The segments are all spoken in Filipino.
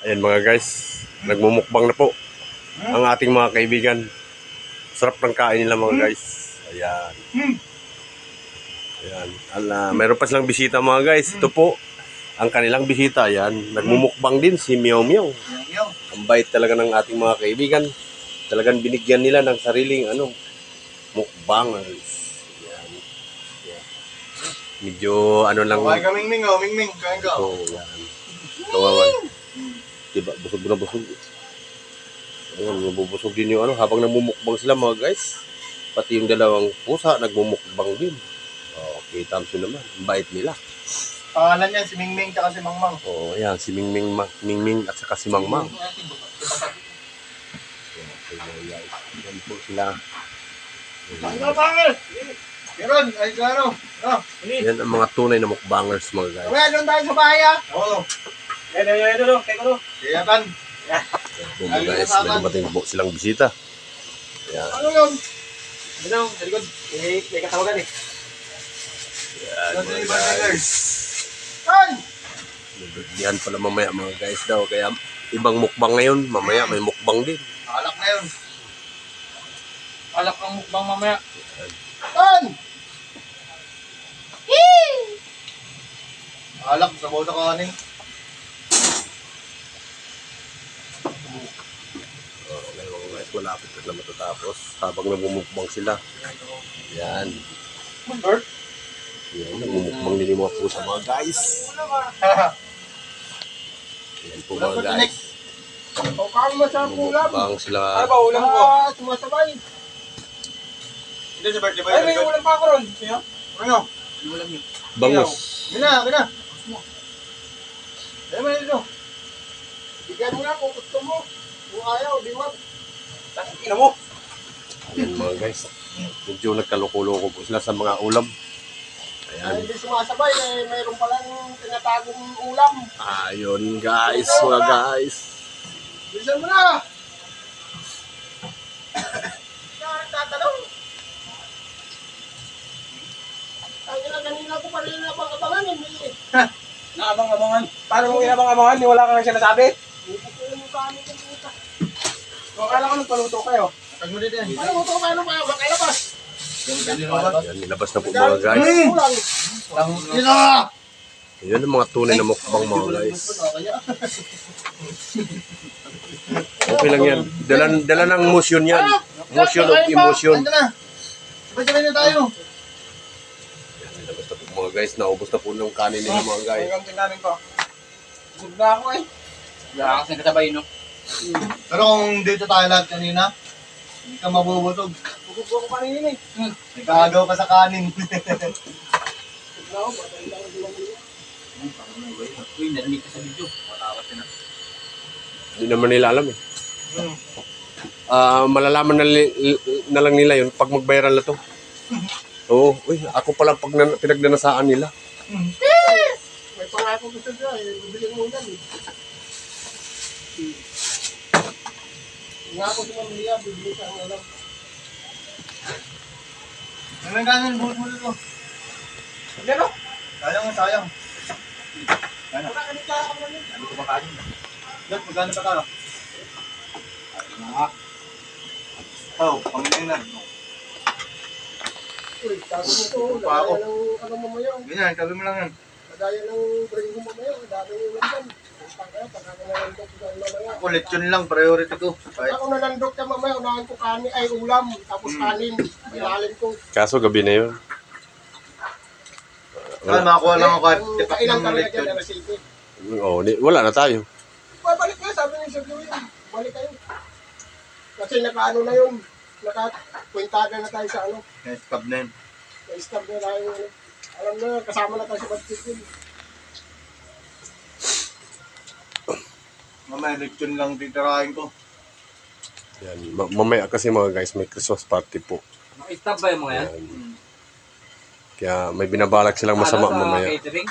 Ayan mga guys, nagmumukbang na po ang ating mga kaibigan. Sarap ng kain nila mga guys. Ayan. Ayan. Mayroon pa silang bisita mga guys. Ito po ang kanilang bisita. Ayan. Nagmumukbang din si Meow Meow. Ang bait talaga ng ating mga kaibigan. Talagang binigyan nila ng sariling mukbangers. Ayan. Ayan. Medyo lang. Kain ka, Mingming. Mingming, kain ka. Oo, yan. Kawawan. Diba, busog na busog. Ayun, nabubusog din yung habang nagmumukbang sila mga guys. Pati yung dalawang pusa, nagmumukbang din. Okay, tamso naman. Ang bait nila. Pangalan yan, si Mingming at si Mangmang. Oo, yan. Si Mingming at saka si Mangmang. Okay, guys. Yan po sila. Kain ka, pangil! Meron, ay klaro. Yan ang mga tunay na mukbangers mga guys. Kaya doon tayo sa bahay, ha? Oo. Yan, teko. Siyatan. Yan po mga guys. May dumating po silang bisita. Yan. Ano yun? Ano, sa likod. May katawagan eh. Yan mga guys. Ay! Nabigyan pala mamaya mga guys daw. Kaya ibang mukbang ngayon. Mamaya may mukbang din. Alak na yun. Alak ang mukbang mamaya. Tan! Alak sa bawda kanin. Okay mga guys, malapit na matatapos. Habang nagmumukbang sila. Yan. Yan, nagmumukbang din yung mga pusa mga guys. Yan po mga guys. O kami masarap ulam. Nagmumukbang sila. Ano ba ulam ko? Sumasabay. Hindi sa birthday ba yun? Ay, may ulam pa ako ron. Sino? Ano? Yung ulam niyo. Bangus. Gina. Ay, may ito. Bigyan mo na kung gusto mo. Kung ayaw, di wag. Ina mo. Yan mga guys. Medyo nagkaloko-loko po sila sa mga ulam. Ayan. Hindi sumasabay. Mayroon palang tinatagong ulam. Ayun guys, mga guys. Bilisan mo na. Tatanong. Ang kanina ko pa rin nabang-abangan. Naabang-abangan? Paano mo inabang-abangan? Wala kang sinasabi? So, akala ko nagpaluto kayo. Tag mo dito yan. Paluto ka, paano kayo? Makalabas. Yan, nilabas na po mga guys. Yan ang mga tunay na mukbang mga guys. Okay lang yan. Dala ng motion yan. Motion of emotion. Sabay-sabay na tayo. Yan, nilabas na po mga guys. Naubos na po ng kanin nila mga guys. Hanggang tinamin ko. Busog na ako eh. Wala kasi nakasabay, no? Pero kung dito tayo lahat kanina, hindi ka mabubusog. Busog ako kanina eh. Nagkagaw ka sa kanin. Uy, narinig ka sa video. Matawas na. Hindi naman nila alam eh. Malalaman na lang nila yun pag magbayaran na to. Oo, uy, ako pala pag pinagnanasaan nila. May pangako gusto dyan eh. Bibili mo yan eh. Nga ako sa mamaya, bibili ka ang alam. Ano ganun, buhos mo dito? Hindi no? Sayang. Ano? Ano ko ba kanin? Dot, magkano pa ka? Oh, pamilingan. Uy, sabi mo ito. Lagaya ng ano mamaya. Ganyan, sabi mo lang yan. Lagaya ng brain mo mamaya. Dami yung landan. Ako, lechon lang, priority ko. Ako nalandok ka mamaya. Unahan ko kanin, ay ulam. Tapos kanin. Ilalim ko. Kaso gabi na yun. Makakuha lang ako kahit tipak ng lechon. Oo, wala na tayo. Balik nga, sabi ni Sir Louie. Balik kayo. Kasi naka-ano na yun. Naka-kwintada na tayo sa ano. Na-stab na yun. Na-stab na tayo. Alam na, kasama na tayo sa budget yun. Mamaya, lechon lang titirahin ko. Yan. Mamaya kasi mga guys, may Christmas party po. Naka-stab ba yung mga yan? Kaya may binabalak silang masama mamaya. Catering?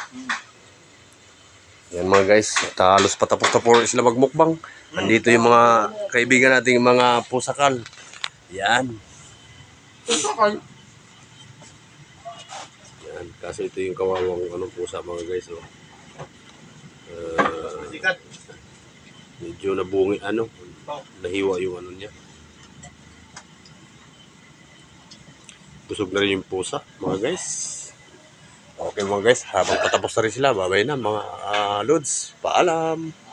Yan mga guys, halos patapos na po sila magmukbang. Nandito yung mga kaibigan nating mga pusakal. Yan. Pusakal? Yan. Kasi ito yung kawawang pusa mga guys. Oh. Sikat. Medyo nabungi, nahiwa yung ano niya. Busog na rin yung pusa, mga guys. Okay mga guys, habang patapos na rin sila, babay na mga lods. Paalam!